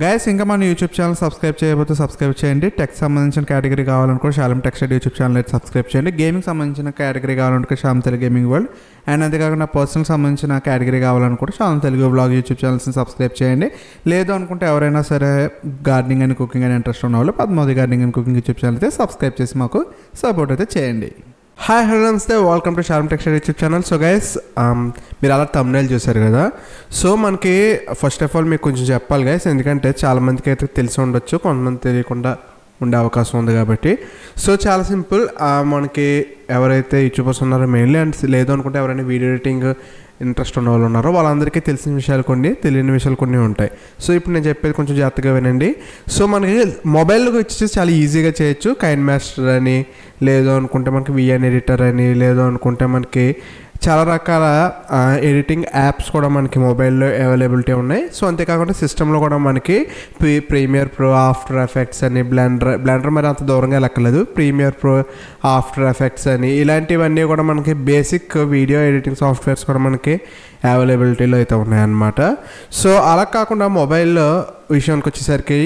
Guys ఇంకా మన YouTube channel subscribe చేయకపోతే సబ్స్క్రైబ్ చేయండి. టెక్ సంబంధించిన కేటగిరీ కావాలనుకో Shalam tech study YouTube channel అయితే సబ్స్క్రైబ్ చేయండి. గేమింగ్ సంబంధించిన కేటగిరీ కావాలనుకో Shyam Telugu gaming world and అంతేకాకుండా పర్సనల్ సంబంధించిన కేటగిరీ కావాలనుకుంటే శ్యామ్ తెలుగు బ్లాగ్ యూట్యూబ్ ఛానల్స్ని సబ్స్క్రైబ్ చేయండి. లేదు అనుకుంటే ఎవరైనా సరే గార్డెనింగ్ అండ్ కుకింగ్ అని ఇంట్రెస్ట్ ఉన్న వాళ్ళు Padmavathi gardening and cooking YouTube channel అయితే సబ్స్క్రైబ్ చేసి మాకు సపోర్ట్ అయితే చేయండి. హాయ్ హలో నమస్తే, welcome to షాలం tech study YouTube channel. So guys మీరు అలా థంబ్నైల్ చూసారు కదా. సో మనకి ఫస్ట్ ఆఫ్ ఆల్ మీకు కొంచెం చెప్పాలి గైస్, ఎందుకంటే చాలామందికి అయితే తెలిసి ఉండొచ్చు, కొంతమంది తెలియకుండా ఉండే అవకాశం ఉంది కాబట్టి. సో చాలా సింపుల్, మనకి ఎవరైతే యూట్యూబర్స్ ఉన్నారో మెయిన్లీ అండ్ లేదు అనుకుంటే ఎవరైనా వీడియో ఎడిటింగ్ ఇంట్రెస్ట్ ఉన్న వాళ్ళు ఉన్నారో వాళ్ళందరికీ తెలిసిన విషయాలు కొన్ని, తెలియని విషయాలు కొన్ని ఉంటాయి. సో ఇప్పుడు నేను చెప్పేది కొంచెం జాగ్రత్తగా వినండి. సో మనకి మొబైల్లోకి వచ్చేసి చాలా ఈజీగా చేయొచ్చు. కైన్ మాస్టర్ అని, లేదు అనుకుంటే మనకి విఎన్ ఎడిటర్ అని, లేదు అనుకుంటే మనకి చాలా రకాల ఎడిటింగ్ యాప్స్ కూడా మనకి మొబైల్లో అవైలబిలిటీ ఉన్నాయి. సో అంతేకాకుండా సిస్టంలో కూడా మనకి ప్రీమియర్ ప్రో, ఆఫ్టర్ ఎఫెక్ట్స్ అని, బ్లెండర్ మరి అంత దూరంగా లెక్కలేదు, ప్రీమియర్ ప్రో, ఆఫ్టర్ ఎఫెక్ట్స్ అని, ఇలాంటివన్నీ కూడా మనకి బేసిక్ వీడియో ఎడిటింగ్ సాఫ్ట్వేర్స్ కూడా మనకి అవైలబిలిటీలో అయితే ఉన్నాయన్నమాట. సో అలా కాకుండా మొబైల్లో విషయానికి వచ్చేసరికి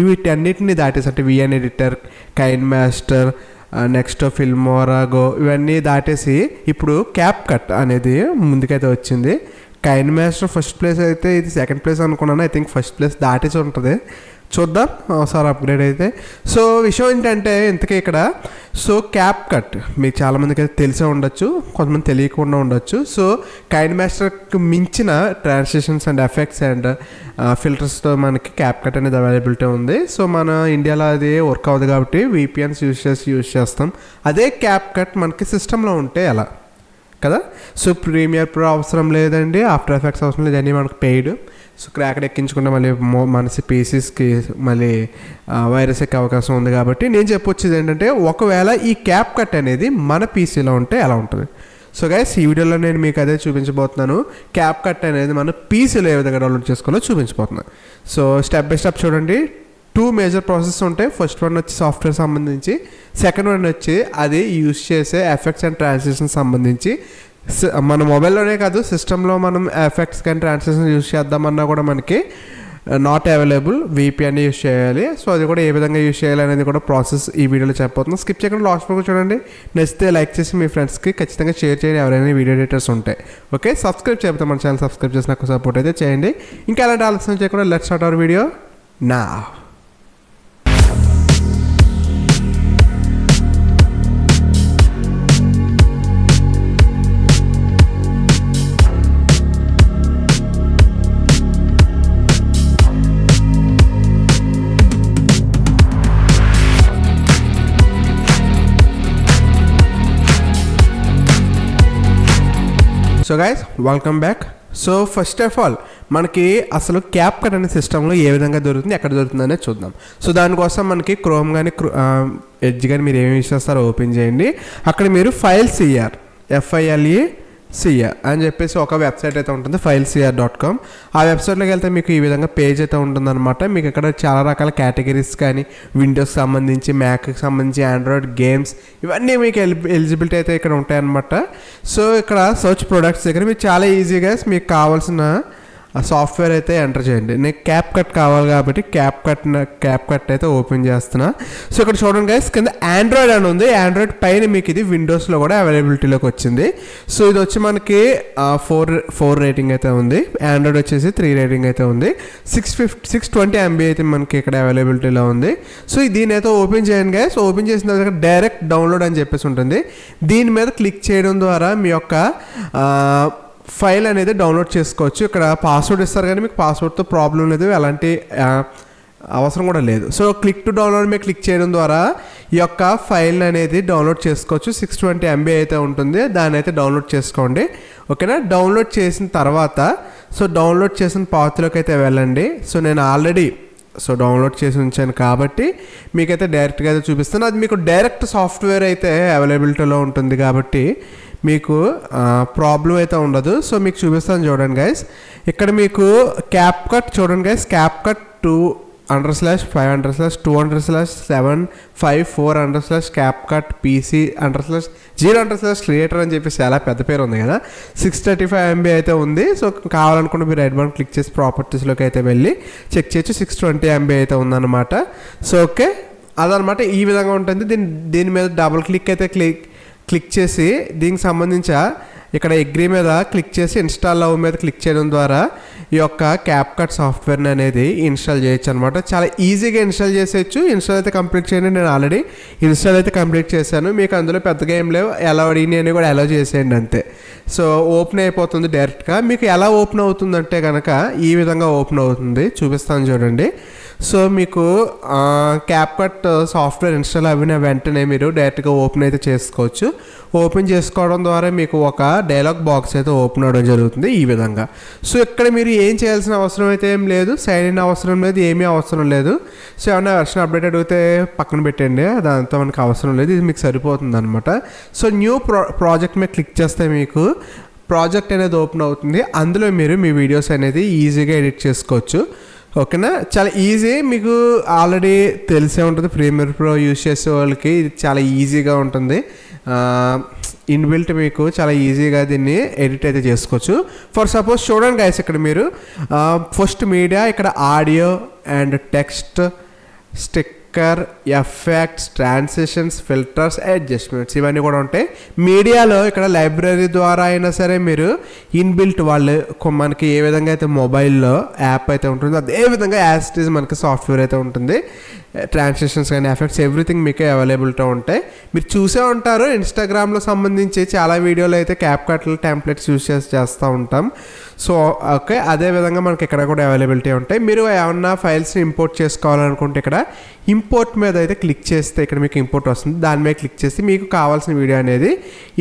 వీటన్నిటిని దాటేసి, అంటే VN editor, KineMaster, next FilmoraGo, ఇవన్నీ దాటేసి ఇప్పుడు CapCut అనేది ముందుకైతే వచ్చింది. కైన్ మాస్టర్ ఫస్ట్ ప్లేస్ అయితే, ఇది సెకండ్ ప్లేస్ అనుకున్నాను. ఐ థింక్ ఫస్ట్ ప్లేస్ దాటేసి ఉంటుంది, చూద్దాం ఒకసారి అప్గ్రేడ్ అయితే. సో విషయం ఏంటంటే ఇంతకీ ఇక్కడ సో CapCut మీకు చాలామందికి అయితే తెలిసే ఉండొచ్చు, కొంతమంది తెలియకుండా ఉండొచ్చు. సో కైన్ మాస్టర్కి మించిన ట్రాన్సిషన్స్ అండ్ ఎఫెక్ట్స్ అండ్ ఫిల్టర్స్తో మనకి CapCut అనేది అవైలబిలిటీ ఉంది. సో మన ఇండియాలో అది వర్క్ అవుతుంది కాబట్టి VPNs యూజ్ చేస్తాం. అదే CapCut మనకి సిస్టంలో ఉంటే ఎలా కదా. సో ప్రీమియర్ ప్రో అవసరం లేదండి, ఆఫ్టర్ ఎఫెక్ట్స్ అవసరం లేదు, అన్నీ మనకు పెయిడ్. సో క్రాక్ ఎక్కించుకుంటే మళ్ళీ మనసి పీసెస్కి మళ్ళీ వైరస్ ఎక్కే అవకాశం ఉంది. కాబట్టి నేను చెప్పొచ్చేది ఏంటంటే, ఒకవేళ ఈ CapCut అనేది మన పీసీలో ఉంటే ఎలా ఉంటుంది. సో గైస్ ఈ వీడియోలో నేను మీకు అదే చూపించబోతున్నాను. CapCut అనేది మన పీసీలో ఏ విధంగా డౌన్లోడ్ చేసుకోవాలో చూపించబోతున్నాను. సో స్టెప్ బై స్టెప్ చూడండి. 2 మేజర్ ప్రాసెస్ ఉంటాయి. ఫస్ట్ వన్ వచ్చి సాఫ్ట్వేర్ సంబంధించి, సెకండ్ వన్ వచ్చి అది యూజ్ చేసే ఎఫెక్ట్స్ అండ్ ట్రాన్సిషన్ సంబంధించి. మన మొబైల్లోనే కాదు, సిస్టంలో మనం ఎఫెక్ట్స్ కానీ ట్రాన్సిషన్ యూజ్ చేద్దామన్నా కూడా మనకి నాట్ అవైలబుల్, VPN యూజ్ చేయాలి. సో అది కూడా ఏ విధంగా యూజ్ చేయాలి అనేది కూడా ప్రాసెస్ ఈ వీడియోలో చెప్పబోతున్నాం. స్కిప్ చేయకుండా లాస్ట్ వరకు చూడండి. నచ్చితే లైక్ చేసి మీ ఫ్రెండ్స్కి ఖచ్చితంగా షేర్ చేయండి ఎవరైనా వీడియో ఎడిటర్స్ ఉంటాయి. ఓకే, సబ్స్క్రైబ్ చేయకపోతే మన ఛానల్ సబ్స్క్రైబ్ చేసి నాకు సపోర్ట్ అయితే చేయండి. ఇంకా అలాంటి ఆలోచన చేయకుండా లెట్స్ స్టార్ట్ అవర్ వీడియో నా. So guys welcome back. So first of all మనకి అసలు CapCut అనే సిస్టంలో ఏ విధంగా దొరుకుతుంది, ఎక్కడ దొరుకుతుంది అనేది చూద్దాం. సో దానికోసం మనకి క్రోమ్ కానీ ఎడ్జ్ కానీ మీరు ఏమి యూజ్ చేస్తారో ఓపెన్ చేయండి. అక్కడ మీరు FileCR అని చెప్పేసి ఒక వెబ్సైట్ అయితే ఉంటుంది, filecr.com. ఆ వెబ్సైట్లోకి వెళ్తే మీకు ఈ విధంగా పేజ్ అయితే ఉంటుందన్నమాట. మీకు ఇక్కడ చాలా రకాల కేటగిరీస్ కానీ, విండోస్కి సంబంధించి, మ్యాక్కి సంబంధించి, ఆండ్రాయిడ్ గేమ్స్, ఇవన్నీ మీకు ఎలిజిబిలిటీ అయితే ఇక్కడ ఉంటాయన్నమాట. సో ఇక్కడ సర్చ్ ప్రొడక్ట్స్ దగ్గర మీరు చాలా ఈజీగా మీకు కావాల్సిన సాఫ్ట్వేర్ అయితే ఎంటర్ చేయండి. నేను CapCut కావాలి కాబట్టి CapCut అయితే ఓపెన్ చేస్తున్నా. సో ఇక్కడ చూడండి గైస్, కింద ఆండ్రాయిడ్ అని ఉంది. ఆండ్రాయిడ్ పైన మీకు ఇది విండోస్లో కూడా అవైలబిలిటీలోకి వచ్చింది. సో ఇది వచ్చి మనకి 4 రేటింగ్ అయితే ఉంది. ఆండ్రాయిడ్ వచ్చేసి 3 రేటింగ్ అయితే ఉంది. 620 MB అయితే మనకి ఇక్కడ అవైలబిలిటీలో ఉంది. సో దీని అయితే ఓపెన్ చేయండి గైస్. ఓపెన్ చేసిన తర్వాత డైరెక్ట్ డౌన్లోడ్ అని చెప్పేసి ఉంటుంది. దీని మీద క్లిక్ చేయడం ద్వారా మీ యొక్క ఫైల్ అనేది డౌన్లోడ్ చేసుకోవచ్చు. ఇక్కడ పాస్వర్డ్ ఇస్తారు కానీ మీకు పాస్వర్డ్తో ప్రాబ్లం లేదు, ఎలాంటి అవసరం కూడా లేదు. సో క్లిక్ టు డౌన్లోడ్ మీద క్లిక్ చేయడం ద్వారా ఈ యొక్క ఫైల్ అనేది డౌన్లోడ్ చేసుకోవచ్చు. 620 MB అయితే ఉంటుంది, దాన్ని అయితే డౌన్లోడ్ చేసుకోండి. ఓకేనా. డౌన్లోడ్ చేసిన తర్వాత సో డౌన్లోడ్ చేసిన పాత్రలోకి అయితే వెళ్ళండి. సో నేను ఆల్రెడీ డౌన్లోడ్ చేసి ఉంచాను కాబట్టి మీకైతే డైరెక్ట్గా అయితే చూపిస్తాను. అది మీకు డైరెక్ట్ సాఫ్ట్వేర్ అయితే అవైలబిలిటీలో ఉంటుంది కాబట్టి మీకు ప్రాబ్లం అయితే ఉండదు. సో మీకు చూపిస్తాను చూడండి గైస్. ఇక్కడ మీకు CapCut చూడండి గైస్, CapCut 2 200/200/754/CapCut PC_0/creator అని చెప్పేసి చాలా పెద్ద పేరు ఉంది కదా. 635 MB అయితే ఉంది. సో కావాలనుకుంటే మీరు రైట్ బటన్ క్లిక్ చేసి ప్రాపర్టీస్లోకి అయితే వెళ్ళి చెక్ చేయొచ్చు. 620 MB అయితే ఉందన్నమాట. సో ఓకే, అదనమాట. ఈ విధంగా ఉంటుంది. దీని మీద డబుల్ క్లిక్ అయితే క్లిక్ చేసి దీనికి సంబంధించి ఇక్కడ అగ్రీ మీద క్లిక్ చేసి ఇన్స్టాల్ లవ్ మీద క్లిక్ చేయడం ద్వారా ఈ యొక్క CapCut సాఫ్ట్వేర్ని అనేది ఇన్స్టాల్ చేయొచ్చు అనమాట. చాలా ఈజీగా ఇన్స్టాల్ చేసేయచ్చు. ఇన్స్టాల్ అయితే కంప్లీట్ చేయండి. నేను ఆల్రెడీ ఇన్స్టాల్ అయితే కంప్లీట్ చేశాను. మీకు అందులో పెద్దగా ఏం లేవు, ఎలా అడిగినాయని కూడా అలౌ చేసేయండి అంతే. సో ఓపెన్ అయిపోతుంది డైరెక్ట్గా. మీకు ఎలా ఓపెన్ అవుతుందంటే కనుక ఈ విధంగా ఓపెన్ అవుతుంది, చూపిస్తాను చూడండి. సో మీకు CapCut సాఫ్ట్వేర్ ఇన్స్టాల్ అయిన వెంటనే మీరు డైరెక్ట్గా ఓపెన్ అయితే చేసుకోవచ్చు. ఓపెన్ చేసుకోవడం ద్వారా మీకు ఒక డైలాగ్ బాక్స్ అయితే ఓపెన్ అవ్వడం జరుగుతుంది ఈ విధంగా. సో ఇక్కడ మీరు ఏం చేయాల్సిన అవసరం అయితే ఏం లేదు, సైన్ ఇన్ అవసరం లేదు, ఏమీ అవసరం లేదు. సో ఏమన్నా వెర్షన్ అప్డేట్ అడిగితే పక్కన పెట్టండి, దాంతో మనకు అవసరం లేదు, ఇది మీకు సరిపోతుంది అనమాట. సో న్యూ ప్రాజెక్ట్ మీద క్లిక్ చేస్తే మీకు ప్రాజెక్ట్ అనేది ఓపెన్ అవుతుంది. అందులో మీరు మీ వీడియోస్ అనేది ఈజీగా ఎడిట్ చేసుకోవచ్చు. ఓకేనా, చాలా ఈజీ. మీకు ఆల్రెడీ తెలిసే ఉంటుంది, ప్రీమియర్ ప్రో యూజ్ చేసే వాళ్ళకి ఇది చాలా ఈజీగా ఉంటుంది. ఇన్బిల్ట్ మీకు చాలా ఈజీగా దీన్ని ఎడిట్ అయితే చేసుకోవచ్చు. ఫర్ సపోజ్ చూడండి గైస్, ఇక్కడ మీరు ఫస్ట్ మీడియా, ఇక్కడ audio and text, sticker, effects, transitions, filters, adjustments ఇవన్నీ కూడా ఉంటాయి. మీడియాలో ఇక్కడ లైబ్రరీ ద్వారా అయినా సరే మీరు ఇన్బిల్ట్ వాళ్ళు మనకి ఏ విధంగా అయితే మొబైల్లో యాప్ అయితే ఉంటుందో అదే విధంగా యాజ్ ఇట్ ఈజ్ మనకి సాఫ్ట్వేర్ అయితే ఉంటుంది. ట్రాన్సిషన్స్ కానీ ఎఫెక్ట్స్ ఎవ్రీథింగ్ మీకే అవైలబిలిటీ ఉంటాయి. మీరు చూసే ఉంటారు, ఇన్స్టాగ్రామ్లో సంబంధించి చాలా వీడియోలు అయితే CapCut టెంప్లెట్స్ యూజ్ చేస్తూ ఉంటాం. సో ఓకే, అదేవిధంగా మనకి ఇక్కడ కూడా అవైలబిలిటీ ఉంటాయి. మీరు ఏమన్నా ఫైల్స్ని ఇంపోర్ట్ చేసుకోవాలనుకుంటే ఇక్కడ ఇంపోర్ట్ మీద అయితే క్లిక్ చేస్తే ఇక్కడ మీకు ఇంపోర్ట్ వస్తుంది. దాని మీద క్లిక్ చేసి మీకు కావాల్సిన వీడియో అనేది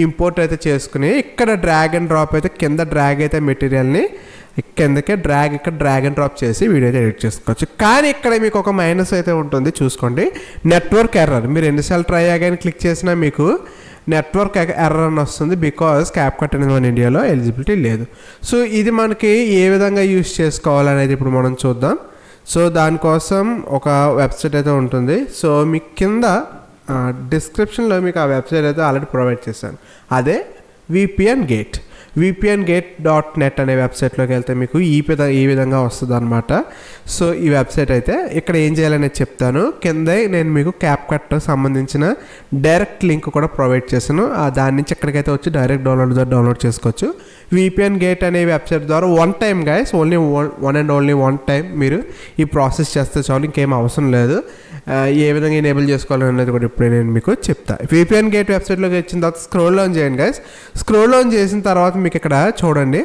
ఇంపోర్ట్ అయితే చేసుకుని ఇక్కడ డ్రాగ్ అండ్ డ్రాప్ అయితే కింద డ్రాగ్ అయితే మెటీరియల్ని కిందకే ఇక్కడ డ్రాగ్ అండ్ డ్రాప్ చేసి వీడియో అయితే ఎడిట్ చేసుకోవచ్చు. కానీ ఇక్కడ మీకు ఒక మైనస్ అయితే ఉంటుంది, చూసుకోండి. Network error. మీరు ఎన్నిసార్లు ట్రై అయ్యాని క్లిక్ చేసినా మీకు నెట్వర్క్ ఎర్రర్ అని వస్తుంది. బికాజ్ CapCut అనేది మన ఇండియాలో ఎలిజిబిలిటీ లేదు. సో ఇది మనకి ఏ విధంగా యూజ్ చేసుకోవాలనేది ఇప్పుడు మనం చూద్దాం. సో దానికోసం ఒక వెబ్సైట్ అయితే ఉంటుంది. సో మీకు కింద డిస్క్రిప్షన్లో మీకు ఆ వెబ్సైట్ అయితే ఆల్రెడీ ప్రొవైడ్ చేశాను. అదే vpngate.net అనే వెబ్సైట్లోకి వెళ్తే మీకు ఈ విధంగా వస్తుంది అనమాట. సో ఈ వెబ్సైట్ అయితే ఇక్కడ ఏం చేయాలనేది చెప్తాను. కిందే నేను మీకు CapCut సంబంధించిన డైరెక్ట్ లింక్ కూడా ప్రొవైడ్ చేశాను. దాని నుంచి ఎక్కడికైతే వచ్చి డైరెక్ట్ డౌన్లోడ్ చేసుకోవచ్చు. VPNGate అనే వెబ్సైట్ ద్వారా one time guys, only one time మీరు ఈ ప్రాసెస్ చేస్తే చాలు, ఇంకేం అవసరం లేదు. ఏ విధంగా ఎనేబుల్ చేసుకోవాలనేది కూడా ఇప్పుడే నేను మీకు చెప్తా. VPNGate వెబ్సైట్లోకి వచ్చిన తర్వాత స్క్రోల్ ఆన్ చేయండి గైస్. స్క్రోల్ ఆన్ చేసిన తర్వాత మీకు ఇక్కడ చూడండి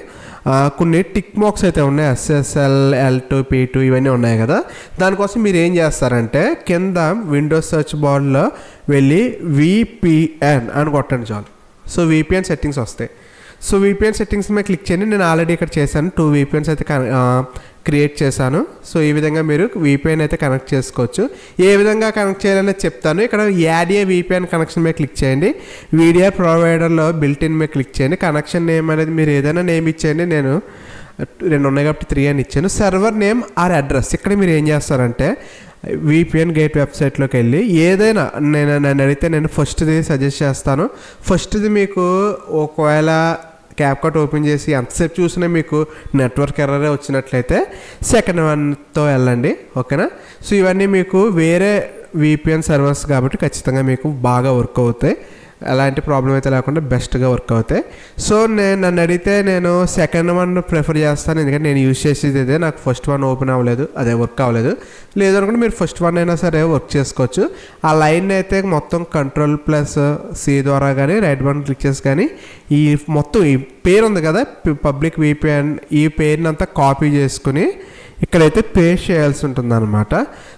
కొన్ని టిక్ మార్క్స్ అయితే ఉన్నాయి. SSL, L2, P2 ఇవన్నీ ఉన్నాయి కదా. దానికోసం మీరు ఏం చేస్తారంటే కింద విండోస్ సెర్చ్ బార్లో వెళ్ళి VPN అని కొట్టండి చాలు. సో VPN సెట్టింగ్స్ వస్తాయి. సో VPN సెట్టింగ్స్ మీద క్లిక్ చేయండి. నేను ఆల్రెడీ ఇక్కడ చేశాను, 2 VPNs అయితే క్రియేట్ చేశాను. సో ఈ విధంగా మీరు VPN అయితే కనెక్ట్ చేసుకోవచ్చు. ఏ విధంగా కనెక్ట్ చేయాలనేది చెప్తాను. ఇక్కడ యాడ్ ఏ VPN కనెక్షన్ మీద క్లిక్ చేయండి. VDR ప్రొవైడర్లో బిల్ట్ఇన్ మీద క్లిక్ చేయండి. కనెక్షన్ నేమ్ అనేది మీరు ఏదైనా నేమ్ ఇచ్చేయండి. నేను 2 ఉన్నాయి కాబట్టి 3 అని ఇచ్చాను. Server name or address. ఇక్కడ మీరు ఏం చేస్తారంటే VPNGate వెబ్సైట్లోకి వెళ్ళి ఏదైనా నన్ను అడిగితే నేను ఫస్ట్ది సజెస్ట్ చేస్తాను. ఫస్ట్ది మీకు ఒకవేళ CapCut ఓపెన్ చేసి ఎంతసేపు చూసినా మీకు నెట్వర్క్ ఎర్రరే వచ్చినట్లయితే సెకండ్ వన్తో వెళ్ళండి. ఓకేనా. సో ఇవన్నీ మీకు వేరే VPN సర్వర్స్ కాబట్టి ఖచ్చితంగా మీకు బాగా వర్క్ అవుతాయి. ఎలాంటి ప్రాబ్లం అయితే లేకుండా బెస్ట్గా వర్క్ అవుతాయి. సో నన్ను అడిగితే నేను సెకండ్ వన్ ప్రిఫర్ చేస్తాను, ఎందుకంటే నేను యూజ్ చేసేది ఇదే. నాకు ఫస్ట్ వన్ ఓపెన్ అవ్వలేదు, అదే వర్క్ అవ్వలేదు. లేదనుకుంటే మీరు ఫస్ట్ వన్ అయినా సరే వర్క్ చేసుకోవచ్చు. ఆ లైన్ అయితే మొత్తం Ctrl+C ద్వారా కానీ రైట్ బటన్ క్లిక్ చేసి కానీ ఈ మొత్తం ఈ పేరు ఉంది కదా పబ్లిక్ VPN, ఈ పేరునంతా కాపీ చేసుకుని ఇక్కడైతే పేస్ట్ చేయాల్సి ఉంటుంది అనమాట.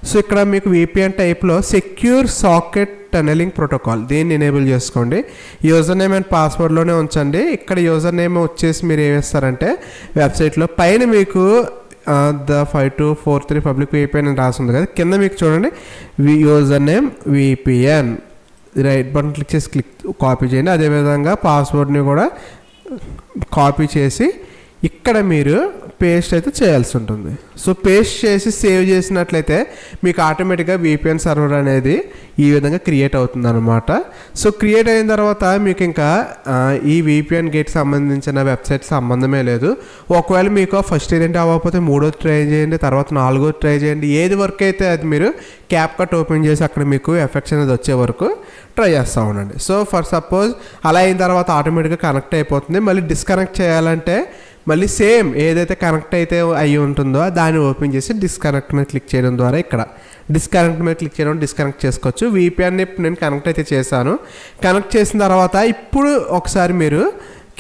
సో ఇక్కడ మీకు VPN టైప్లో సెక్యూర్ సాకెట్ టనలింగ్ ప్రోటోకాల్, దీన్ని ఎనేబుల్ చేసుకోండి. యూజర్ నేమ్ అండ్ పాస్వర్డ్లోనే ఉంచండి. ఇక్కడ యూజర్ నేమ్ వచ్చేసి మీరు ఏం చేస్తారంటే వెబ్సైట్లో పైన మీకు the 5243 పబ్లిక్ VPN అని రాస్తుంది కదా, కింద మీకు చూడండి user name VPN, right button click చేసి కాపీ చేయండి. అదేవిధంగా పాస్వర్డ్ని కూడా కాపీ చేసి ఇక్కడ మీరు పేస్ట్ అయితే చేయాల్సి ఉంటుంది. సో పేస్ట్ చేసి సేవ్ చేసినట్లయితే మీకు ఆటోమేటిక్గా VPN సర్వర్ అనేది ఈ విధంగా క్రియేట్ అవుతుంది అనమాట. సో క్రియేట్ అయిన తర్వాత మీకు ఇంకా ఈ VPN గేట్ సంబంధించిన వెబ్సైట్ సంబంధమే లేదు. ఒకవేళ మీకు ఫస్ట్ ఏంటంటే అవ్వకపోతే మూడోది ట్రై చేయండి, తర్వాత నాలుగోది ట్రై చేయండి. ఏది వర్క్ అయితే అది మీరు CapCut ఓపెన్ చేసి అక్కడ మీకు ఎఫెక్ట్స్ అనేది వచ్చే వరకు ట్రై చేస్తూ ఉండండి. సో ఫర్ సపోజ్ అలా అయిన తర్వాత ఆటోమేటిక్గా కనెక్ట్ అయిపోతుంది. మళ్ళీ డిస్కనెక్ట్ చేయాలంటే మళ్ళీ సేమ్ ఏదైతే కనెక్ట్ అయితే అయ్యి ఉంటుందో దాన్ని ఓపెన్ చేసి డిస్కనెక్ట్ మీద క్లిక్ చేయడం ద్వారా ఇక్కడ డిస్కనెక్ట్ మీద క్లిక్ చేయడం డిస్కనెక్ట్ చేసుకోవచ్చు. VPN నేను కనెక్ట్ అయితే చేశాను. కనెక్ట్ చేసిన తర్వాత ఇప్పుడు ఒకసారి మీరు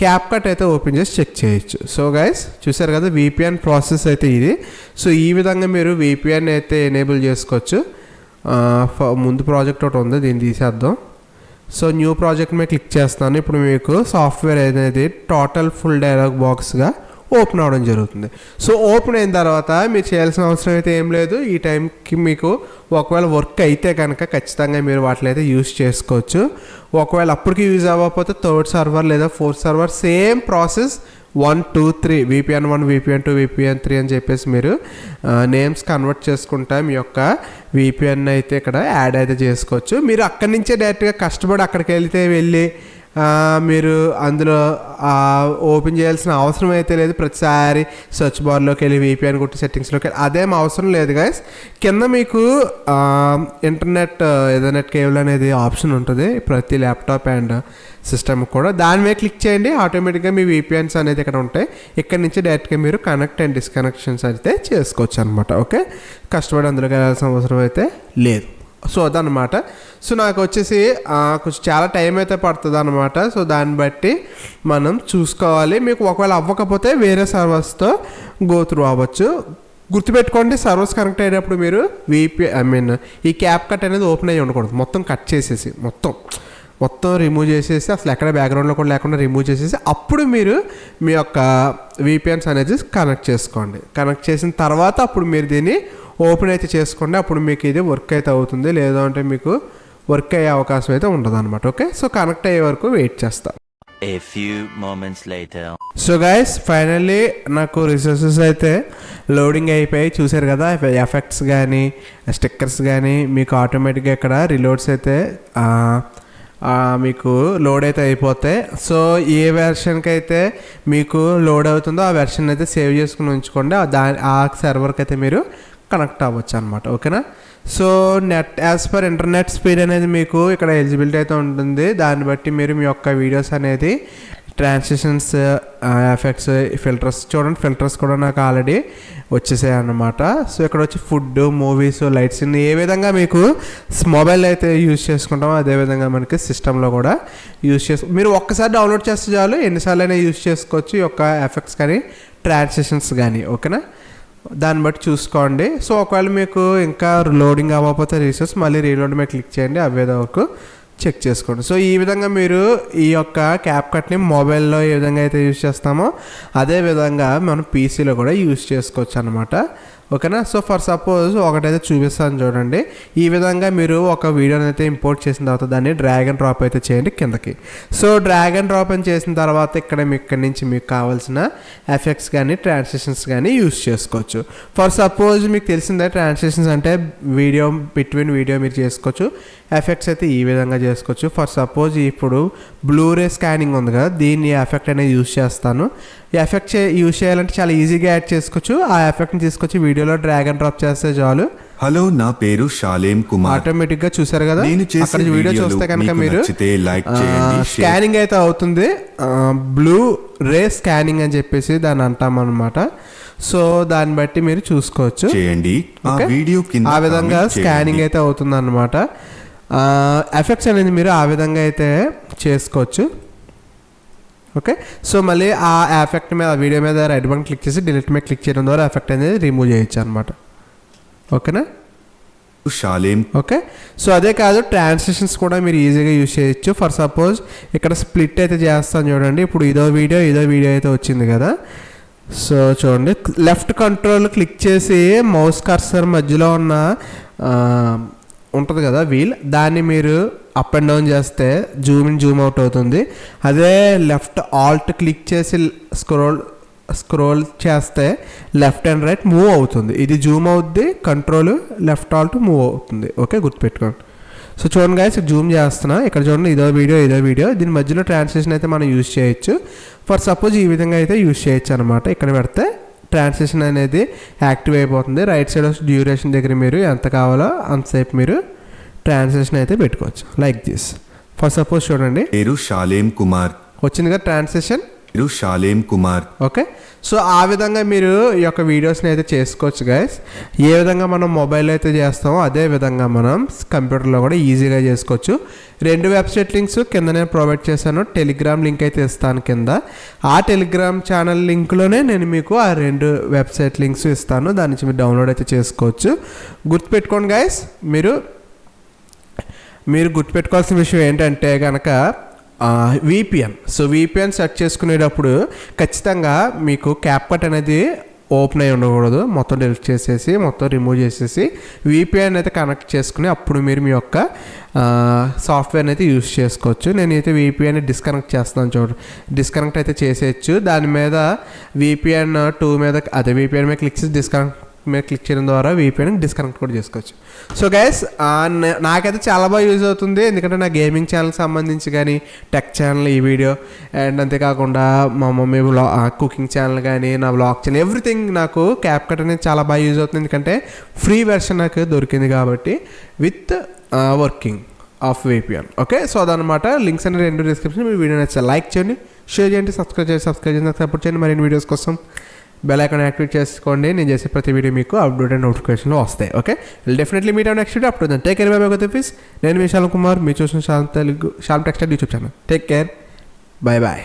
CapCut అయితే ఓపెన్ చేసి చెక్ చేయొచ్చు. సో గైస్ చూసారు కదా VPN ప్రాసెస్ అయితే ఇది. సో ఈ విధంగా మీరు VPN అయితే ఎనేబుల్ చేసుకోవచ్చు. ముందు ప్రాజెక్ట్ ఒకటి ఉంది, దీన్ని తీసేద్దాం. సో న్యూ ప్రాజెక్ట్ మీద క్లిక్ చేస్తాను. ఇప్పుడు మీకు సాఫ్ట్వేర్ అనేది టోటల్ ఫుల్ డైలాగ్ బాక్స్గా ఓపెన్ అవ్వడం జరుగుతుంది. సో ఓపెన్ అయిన తర్వాత మీరు చేయాల్సిన అవసరం అయితే ఏం లేదు. ఈ టైంకి మీకు ఒకవేళ వర్క్ అయితే కనుక ఖచ్చితంగా మీరు వాటిని అయితే యూజ్ చేసుకోవచ్చు. ఒకవేళ అప్పటికి యూజ్ అవ్వకపోతే థర్డ్ సర్వర్ లేదా fourth server same process 1 2 3 VPN 1 VPN 2 VPN 3 అని చెప్పేసి మీరు నేమ్స్ కన్వర్ట్ చేసుకుంటా మీ యొక్క VPN అయితే ఇక్కడ యాడ్ అయితే చేసుకోవచ్చు. మీరు అక్కడి నుంచే డైరెక్ట్గా కష్టపడి అక్కడికి వెళ్ళి మీరు అందులో ఓపెన్ చేయాల్సిన అవసరం అయితే లేదు. ప్రతిసారి సెర్చ్ బార్లోకి వెళ్ళి VPN కొట్టి సెట్టింగ్స్లోకి వెళ్ళి అదేం అవసరం లేదు గైస్. కింద మీకు ఇంటర్నెట్ ఎథర్నెట్ కేబుల్ అనేది ఆప్షన్ ఉంటుంది ప్రతి ల్యాప్టాప్ అండ్ సిస్టమ్ కూడా. దాని మీద క్లిక్ చేయండి, ఆటోమేటిక్గా మీ VPNs అనేది ఇక్కడ ఉంటాయి. ఇక్కడ నుంచి డైరెక్ట్గా మీరు కనెక్ట్ అండ్ డిస్కనెక్షన్స్ అయితే చేసుకోవచ్చు అనమాట. ఓకే, కష్టపడి అందులోకి వెళ్ళాల్సిన అవసరం అయితే లేదు. సో అదనమాట. సో నాకు వచ్చేసి కొంచెం చాలా టైం అయితే పడుతుంది అనమాట. సో దాన్ని బట్టి మనం చూసుకోవాలి. మీకు ఒకవేళ అవ్వకపోతే వేరే సర్వర్స్తో గో త్రూ అవ్వచ్చు. గుర్తుపెట్టుకోండి, సర్వర్స్ కనెక్ట్ అయినప్పుడు మీరు ఈ CapCut అనేది ఓపెన్ అయ్యి ఉండకూడదు. మొత్తం కట్ చేసేసి మొత్తం రిమూవ్ చేసేసి అసలు ఎక్కడ బ్యాక్గ్రౌండ్లో కూడా లేకుండా రిమూవ్ చేసేసి అప్పుడు మీరు మీ యొక్క VPNs అనేది కనెక్ట్ చేసుకోండి. కనెక్ట్ చేసిన తర్వాత అప్పుడు మీరు దీన్ని ఓపెన్ అయితే చేసుకోండి. అప్పుడు మీకు ఇది వర్క్ అయితే అవుతుంది, లేదా అంటే మీకు వర్క్ అయ్యే అవకాశం అయితే ఉండదు అనమాట. ఓకే, సో కనెక్ట్ అయ్యే వరకు వెయిట్ చేస్తాం. A few moments later. So guys finally నాకు రిసోర్సెస్ అయితే లోడింగ్ అయిపోయి చూసారు కదా. ఎఫెక్ట్స్ కానీ స్టిక్కర్స్ కానీ మీకు ఆటోమేటిక్గా ఇక్కడ రిలోడ్స్ అయితే మీకు లోడ్ అయితే అయిపోతాయి. సో ఏ వెర్షన్కి అయితే మీకు లోడ్ అవుతుందో ఆ వెర్షన్ అయితే సేవ్ చేసుకుని ఉంచుకోండి. ఆ సర్వర్కి అయితే మీరు కనెక్ట్ అవ్వచ్చు అనమాట. ఓకేనా. So net as per internet speed అనేది మీకు ఇక్కడ ఎలిజిబిలిటీ అయితే ఉంటుంది. దాన్ని బట్టి మీరు మీ యొక్క వీడియోస్ అనేది ట్రాన్సిషన్స్, ఎఫెక్ట్స్, ఫిల్టర్స్ చూడండి. ఫిల్టర్స్ కూడా నాకు ఆల్రెడీ వచ్చేసాయి అన్నమాట. సో ఇక్కడ వచ్చి ఫుడ్, మూవీస్, లైట్స్ ఏ విధంగా మీకు మొబైల్ అయితే యూజ్ చేసుకుంటామో అదేవిధంగా మనకి సిస్టంలో కూడా మీరు ఒక్కసారి డౌన్లోడ్ చేస్తే చాలు, ఎన్నిసార్లు అయినా యూజ్ చేసుకోవచ్చు ఈ యొక్క ఎఫెక్ట్స్ కానీ ట్రాన్సిషన్స్ కానీ. ఓకేనా, దాన్ని బట్టి చూసుకోండి. సో ఒకవేళ మీకు ఇంకా లోడింగ్ అవ్వకపోతే రీసోర్స్ మళ్ళీ రీలోడ్ మీద క్లిక్ చేయండి, అవేదో వరకు చెక్ చేసుకోండి. సో ఈ విధంగా మీరు ఈ యొక్క CapCutని మొబైల్లో ఏ విధంగా అయితే యూజ్ చేస్తామో అదే విధంగా మనం పీసీలో కూడా యూజ్ చేసుకోవచ్చు అనమాట. ఓకేనా. సో ఫర్ సపోజ్ ఒకటైతే చూపిస్తాను చూడండి. ఈ విధంగా మీరు ఒక వీడియోని అయితే ఇంపోర్ట్ చేసిన తర్వాత దాన్ని డ్రాగ్ అండ్ డ్రాప్ అయితే చేయండి కిందకి. సో డ్రాగ్ అండ్ డ్రాప్ అని చేసిన తర్వాత ఇక్కడి నుంచి మీకు కావాల్సిన ఎఫెక్ట్స్ కానీ ట్రాన్సిషన్స్ కానీ యూజ్ చేసుకోవచ్చు. ఫర్ సపోజ్ మీకు తెలిసిందే ట్రాన్సిషన్స్ అంటే బిట్వీన్ వీడియో మీరు చేసుకోవచ్చు. ఎఫెక్ట్స్ అయితే ఈ విధంగా చేసుకోవచ్చు. ఫర్ సపోజ్ ఇప్పుడు బ్లూరే స్కానింగ్ ఉంది కదా, దీన్ని ఎఫెక్ట్ అనేది యూజ్ చేస్తాను. ఈ ఎఫెక్ట్ యూజ్ చేయాలంటే చాలా ఈజీగా యాడ్ చేసుకోవచ్చు. ఆ ఎఫెక్ట్ని తీసుకొచ్చి వీడియోలో డ్రాగ్ అండ్ డ్రాప్ చేస్తే చాలు. హలో, నా పేరు షాలేం కుమార్. ఆటోమేటిక్ గా చూసారు కదా, అక్కడ వీడియో చూస్తే కనుక మీరు స్కానింగ్ అయితే అవుతుంది. బ్లూ రే స్కానింగ్ అని చెప్పేసి దాన్ని అంటాం అనమాట. సో దాన్ని బట్టి మీరు చూసుకోవచ్చు. ఆ విధంగా స్కానింగ్ అయితే అవుతుంది అనమాట. ఎఫెక్ట్స్ అనేది మీరు ఆ విధంగా అయితే చేసుకోవచ్చు. ఓకే. సో మళ్ళీ ఆ ఎఫెక్ట్ మీద వీడియో మీద రైట్ బటన్ క్లిక్ చేసి డిలీట్ మీద క్లిక్ చేయడం ద్వారా ఎఫెక్ట్ అనేది రిమూవ్ చేయొచ్చు అనమాట. ఓకేనా. ఓకే. సో అదే కాదు, ట్రాన్సిషన్స్ కూడా మీరు ఈజీగా యూజ్ చేయొచ్చు. ఫర్ సపోజ్ ఇక్కడ స్ప్లిట్ అయితే చేస్తాను చూడండి. ఇప్పుడు ఇదో వీడియో అయితే వచ్చింది కదా. సో చూడండి, లెఫ్ట్ కంట్రోల్ క్లిక్ చేసి మౌస్ కర్సర్ మధ్యలో ఉన్న ఉంటుంది కదా వీల్, దాన్ని మీరు అప్ అండ్ డౌన్ చేస్తే జూమ్ ఇన్ జూమ్ అవుట్ అవుతుంది. అదే లెఫ్ట్ ఆల్ట్ క్లిక్ చేసి స్క్రోల్ స్క్రోల్ చేస్తే లెఫ్ట్ అండ్ రైట్ మూవ్ అవుతుంది. ఇది జూమ్ అవుద్ది, కంట్రోల్ లెఫ్ట్ ఆల్ట్ మూవ్ అవుతుంది. ఓకే, గుర్తుపెట్టుకోండి. సో చూడండి గైస్, జూమ్ చేస్తున్నా. ఇక్కడ చూడండి, ఇదో వీడియో. దీని మధ్యలో ట్రాన్స్లేషన్ అయితే మనం యూజ్ చేయొచ్చు. ఫర్ సపోజ్ ఈ విధంగా అయితే యూజ్ చేయొచ్చు అనమాట. ఇక్కడ పెడితే ట్రాన్స్లేషన్ అనేది యాక్టివ్ అయిపోతుంది. రైట్ సైడ్ డ్యూరేషన్ దగ్గర మీరు ఎంత కావాలో అంతసేపు మీరు ట్రాన్స్లేషన్ అయితే పెట్టుకోవచ్చు. Like this. ఫర్ సపోజ్ చూడండి, పేరు షాలేం కుమార్. వచ్చింది కదా ట్రాన్స్లేషన్. పేరు షాలేం కుమార్. ఓకే, సో ఆ విధంగా మీరు ఈ యొక్క వీడియోస్ని అయితే చేసుకోవచ్చు గైస్. ఏ విధంగా మనం మొబైల్లో అయితే చేస్తామో అదే విధంగా మనం కంప్యూటర్లో కూడా ఈజీగా చేసుకోవచ్చు. 2 వెబ్సైట్ లింక్స్ కింద నేను ప్రొవైడ్ చేశాను. టెలిగ్రామ్ లింక్ అయితే ఇస్తాను కింద. ఆ టెలిగ్రామ్ ఛానల్ లింక్లోనే నేను మీకు ఆ 2 వెబ్సైట్ లింక్స్ ఇస్తాను. దాని నుంచి మీరు డౌన్లోడ్ అయితే చేసుకోవచ్చు. గుర్తుపెట్టుకోండి గైస్, మీరు గుర్తుపెట్టుకోవాల్సిన విషయం ఏంటంటే కనుక VPN. సో VPN సెట్ చేసుకునేటప్పుడు ఖచ్చితంగా మీకు CapCut అనేది ఓపెన్ అయి ఉండకూడదు. మొత్తం డెలిట్ చేసేసి, మొత్తం రిమూవ్ చేసేసి VPN అయితే కనెక్ట్ చేసుకుని అప్పుడు మీరు మీ యొక్క సాఫ్ట్వేర్ని అయితే యూజ్ చేసుకోవచ్చు. నేనైతే VPN డిస్కనెక్ట్ చేస్తాను. చూడండి, డిస్కనెక్ట్ అయితే చేసేయచ్చు. దాని మీద VPN 2 మీద అదే VPN మీద క్లిక్ చేసి డిస్కనెక్ట్ మీద క్లిక్ చేయడం ద్వారా VPN డిస్కనెక్ట్ కూడా చేసుకోవచ్చు. సో గైస్, నాకైతే చాలా బాగా యూజ్ అవుతుంది. ఎందుకంటే నా గేమింగ్ ఛానల్కి సంబంధించి కానీ, టెక్ ఛానల్ ఈ వీడియో, అండ్ అంతేకాకుండా మా మమ్మీ కుకింగ్ ఛానల్ కానీ, నా వ్లాగ్ ఛానల్, ఎవ్రీథింగ్ నాకు CapCut అనేది చాలా బాగా యూజ్ అవుతుంది. ఎందుకంటే ఫ్రీ వెర్షన్ నాకు దొరికింది కాబట్టి, with working of VPN. Okay, so అదనమాట. లింక్స్ అనేది 2 డిస్క్రిప్షన్. మీ వీడియో నచ్చితే లైక్ చేయండి, షేర్ చేయండి, సబ్స్క్రైబ్ చేయండి, సపోర్ట్ చేయండి. మరిన్ని వీడియోస్ కోసం బెల్ ఐకాన్ యాక్టివేట్ చేసుకోండి. నేను చేసే ప్రతి వీడియో మీకు అప్డేట్ అండ్ నోటిఫికేషన్లో వస్తాయి. Okay, definitely meet next video. Up to then take care, bye bye peace. నేను మీ శాలం కుమార్, మీరు చూసిన Shalam textile YouTube channel. Take care, bye bye.